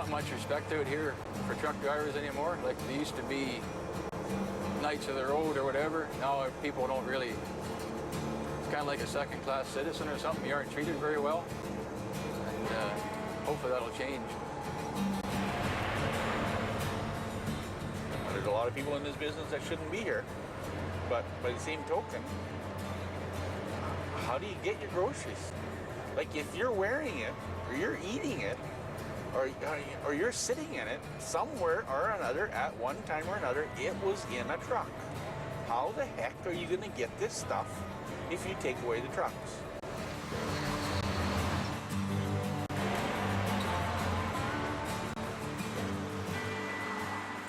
not much respect out here for truck drivers anymore. Like they used to be knights of the road or whatever. Now people don't really, it's kind of like a second-class citizen or something. You aren't treated very well. And hopefully that'll change. There's a lot of people in this business that shouldn't be here. But by the same token, how do you get your groceries? Like if you're wearing it, or you're eating it, or you're sitting in it, somewhere or another, at one time or another, it was in a truck. How the heck are you gonna get this stuff if you take away the trucks?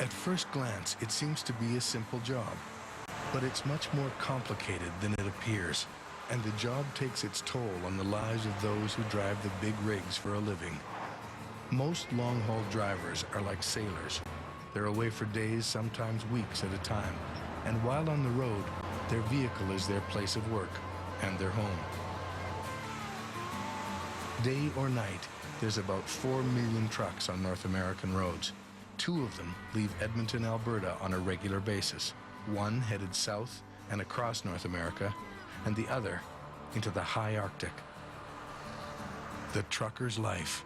At first glance, it seems to be a simple job, but it's much more complicated than it appears, and the job takes its toll on the lives of those who drive the big rigs for a living. Most long-haul drivers are like sailors. They're away for days, sometimes weeks at a time, and while on the road, their vehicle is their place of work and their home. Day or night, there's about 4 million trucks on North American roads. 2 of them leave Edmonton, Alberta on a regular basis. One headed south and across North America, and the other into the high Arctic. The trucker's life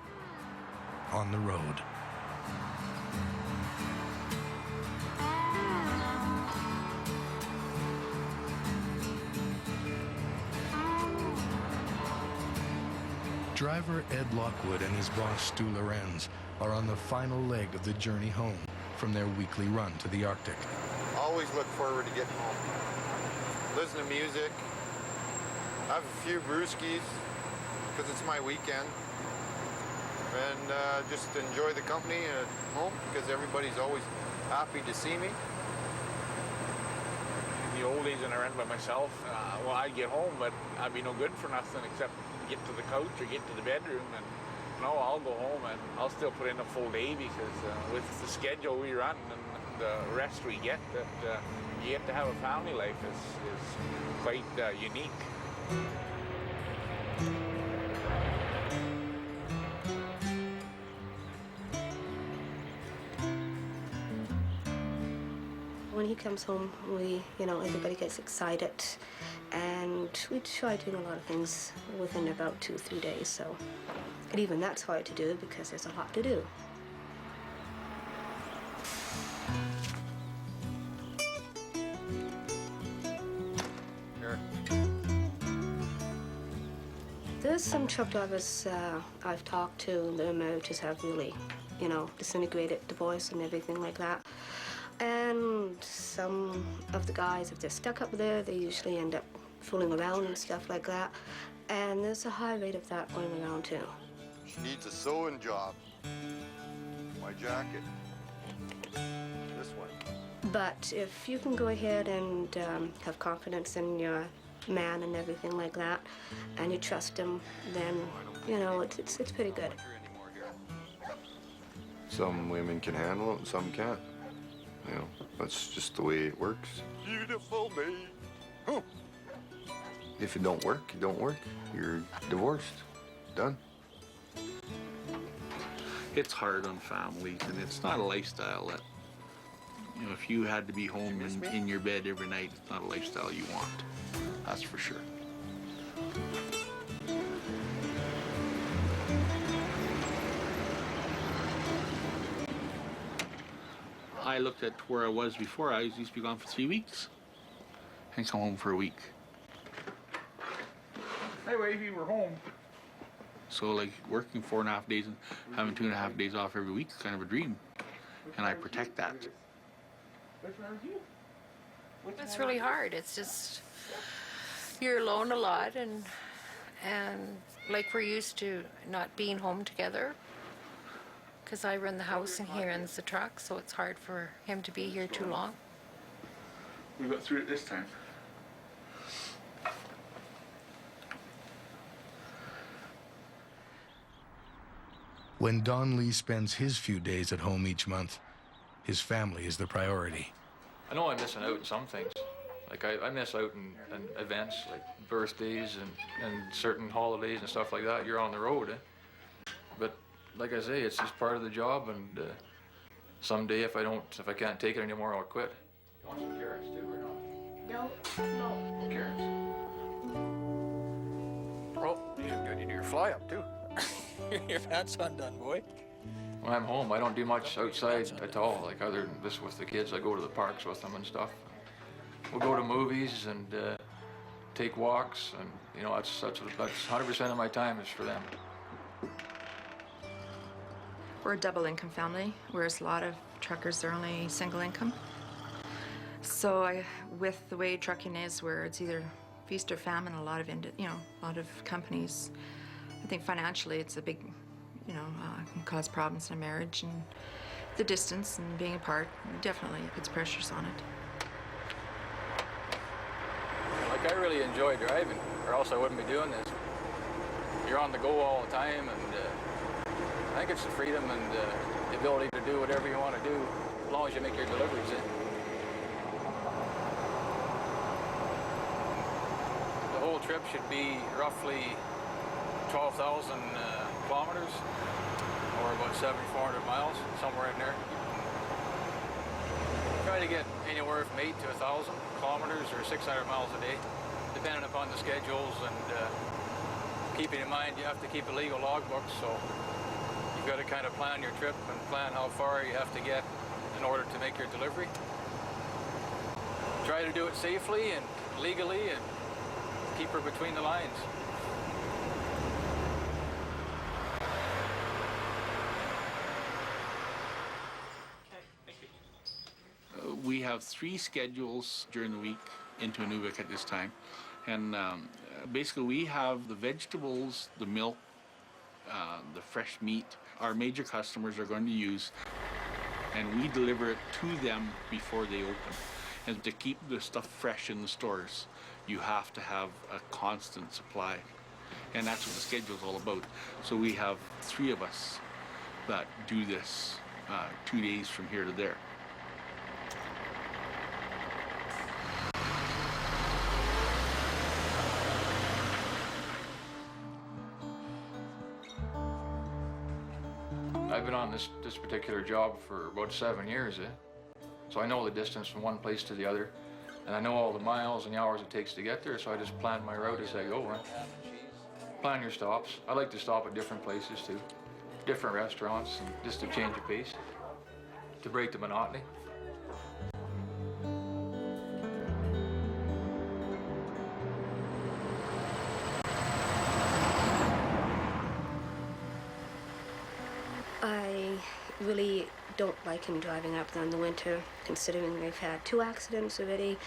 on the road. Driver Ed Lockwood and his boss Stu Lorencz are on the final leg of the journey home from their weekly run to the Arctic. Always look forward to getting home. Listen to music, have a few brewskis, because it's my weekend, and just enjoy the company at home, because everybody's always happy to see me. In the old days when I ran by myself, well, I'd get home, but I'd be no good for nothing except get to the couch or get to the bedroom, and no, I'll go home and I'll still put in a full day, because with the schedule we run and the rest we get, that you get to have a family life is quite unique. When he comes home, everybody gets excited, and we try doing a lot of things within about 2-3 days. So, and even that's hard to do because there's a lot to do. Here. There's some truck drivers I've talked to, their marriages have really, disintegrated, divorce and everything like that. And some of the guys, if they're stuck up there, they usually end up fooling around and stuff like that. And there's a high rate of that going around too. She needs a sewing job. My jacket. This one. But if you can go ahead and have confidence in your man and everything like that, and you trust him, then, it's pretty good. Some women can handle it and some can't. That's just the way it works. Beautiful me. Huh. If it don't work, it don't work. You're divorced. Done. It's hard on families, and it's not a lifestyle that, if you had to be home in your bed every night, it's not a lifestyle you want. That's for sure. I looked at where I was before. I used to be gone for 3 weeks and come home for a week. Anyway, if you were home. So like working 4.5 days and having 2.5 days off every week is kind of a dream. And I protect that. It's really hard. It's just, you're alone a lot, and like we're used to not being home together. Because I run the house and he runs the truck, so it's hard for him to be here too long. We got through it this time. When Don Lee spends his few days at home each month, his family is the priority. I know I'm missing out on some things. Like I miss out on events like birthdays and certain holidays and stuff like that. You're on the road, But like I say, it's just part of the job, and someday if I can't take it anymore, I'll quit. You want some carrots too, or not? No. Carrots. Oh, you need your fly up too. Your hat's undone, boy. When I'm home, I don't do much outside at all, like other than this with the kids. I go to the parks with them and stuff. We'll go to movies and take walks, and you know, that's 100% of my time is for them. We're a double income family, whereas a lot of truckers are only single income. So with the way trucking is, where it's either feast or famine, a lot of companies, I think financially it's a big, can cause problems in a marriage, and the distance and being apart definitely puts pressures on it. Like, I really enjoy driving, or else I wouldn't be doing this. You're on the go all the time, and I think it's the freedom and the ability to do whatever you want to do, as long as you make your deliveries in. The whole trip should be roughly 12,000 kilometers, or about 7,400 miles, somewhere in there. Try to get anywhere from 8 to 1,000 kilometers or 600 miles a day, depending upon the schedules, and keeping in mind you have to keep a legal logbook, so you've got to kind of plan your trip and plan how far you have to get in order to make your delivery. Try to do it safely and legally, and keep her between the lines. We have 3 schedules during the week into Inuvik at this time, and basically we have the vegetables, the milk, the fresh meat our major customers are going to use, and we deliver it to them before they open. And to keep the stuff fresh in the stores, you have to have a constant supply, and that's what the schedule is all about. So we have 3 of us that do this 2 days from here to there. I've been on this particular job for about 7 years, so I know the distance from one place to the other, and I know all the miles and the hours it takes to get there, so I just plan my route as I go. Plan your stops. I like to stop at different places too, different restaurants, and just to change the pace, to break the monotony. I really don't like him driving up there in the winter, considering they've had 2 accidents already.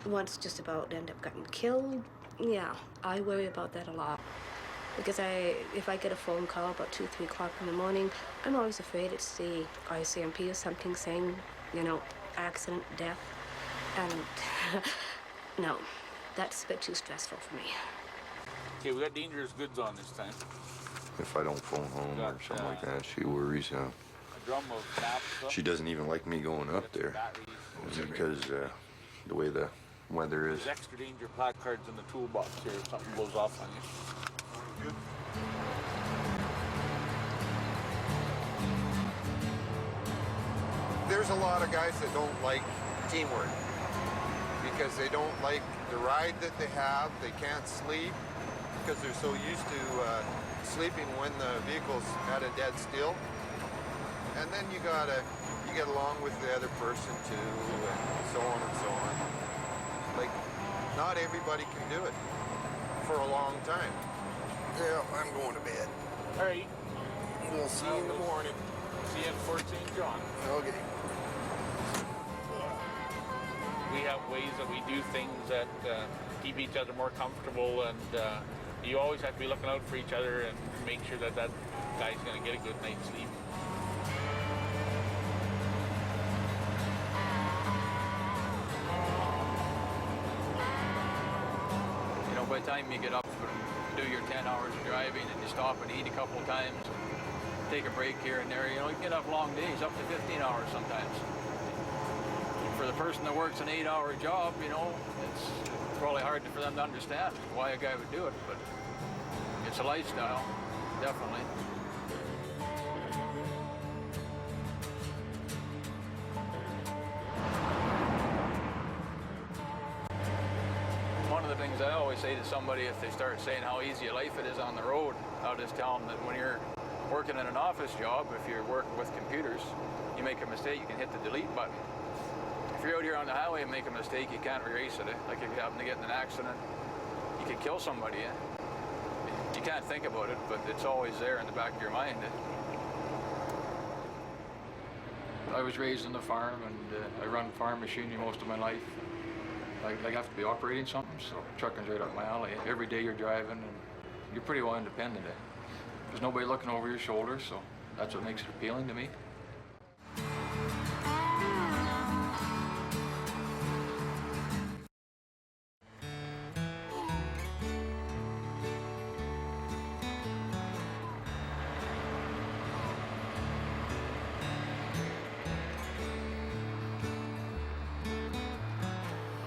Once just about ended up getting killed. Yeah, I worry about that a lot. Because if I get a phone call about 2, 3 o'clock in the morning, I'm always afraid it's the ICMP or something saying, accident, death. And no, that's a bit too stressful for me. Okay, we got dangerous goods on this time. If I don't phone home or something like that, she worries. A drum of naphtha. She doesn't even like me going up there because the way the weather is. There's extra danger placards in the toolbox here if something blows off on you. Good. There's a lot of guys that don't like teamwork because they don't like the ride that they have. They can't sleep because they're so used to sleeping when the vehicle's at a dead still. And then you get along with the other person too, and so on and so on. Like, not everybody can do it for a long time. Yeah, I'm going to bed. All right. We'll see you in the morning. See you in Fort St. John. Okay. We have ways that we do things that keep each other more comfortable, and you always have to be looking out for each other and make sure that that guy's going to get a good night's sleep. By the time you get up and do your 10 hours of driving, and you stop and eat a couple of times, take a break here and there, you can have long days, up to 15 hours sometimes. For the person that works an 8-hour job, it's probably hard for them to understand why a guy would do it, but it's a lifestyle, definitely. of the things I always say to somebody if they start saying how easy a life it is on the road, I'll just tell them that when you're working in an office job, if you're working with computers, you make a mistake, you can hit the delete button. If you're out here on the highway and make a mistake, you can't erase it. Like if you happen to get in an accident, you could kill somebody. You can't think about it, but it's always there in the back of your mind. I was raised on the farm, and I run farm machinery most of my life. I have to be operating something, so trucking's right up my alley. Every day you're driving, and you're pretty well independent. There's nobody looking over your shoulder, so that's what makes it appealing to me.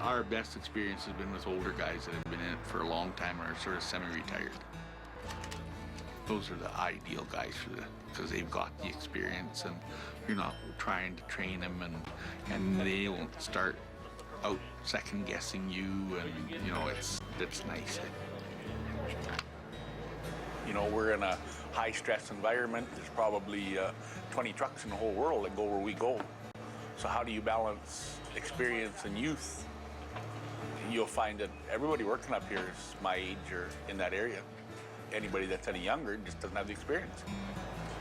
Our best experience has been with older guys that have been in it for a long time and are sort of semi-retired. Those are the ideal guys because they've got the experience, and you're not trying to train them, and they won't start out second guessing you, and you know, it's nice. You know, we're in a high stress environment. There's probably 20 trucks in the whole world that go where we go. So how do you balance experience and youth? You'll find that everybody working up here is my age or in that area. Anybody that's any younger just doesn't have the experience.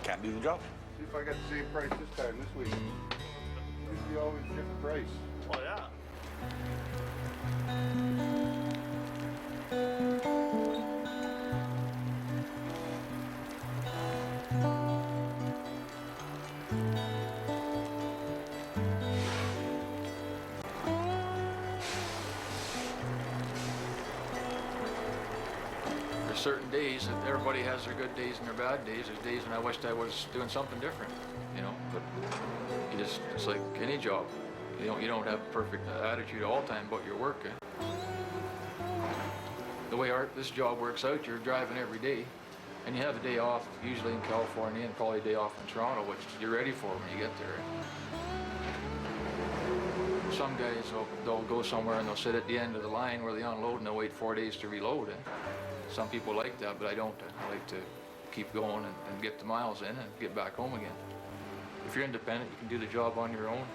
Can't do the job. See if I got the same price this time this week. Usually always a different price. Oh yeah. There's certain days that everybody has their good days and their bad days. There's days when I wished I was doing something different, you know, but it's like any job. You don't have a perfect attitude all the time about your work. The way this job works out, you're driving every day, and you have a day off, usually in California, and probably a day off in Toronto, which you're ready for when you get there. Some guys, they'll go somewhere and they'll sit at the end of the line where they unload and they'll wait 4 days to reload. Some people like that, but I don't. I like to keep going and get the miles in and get back home again. If you're independent, you can do the job on your own.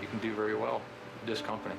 You can do very well with this company.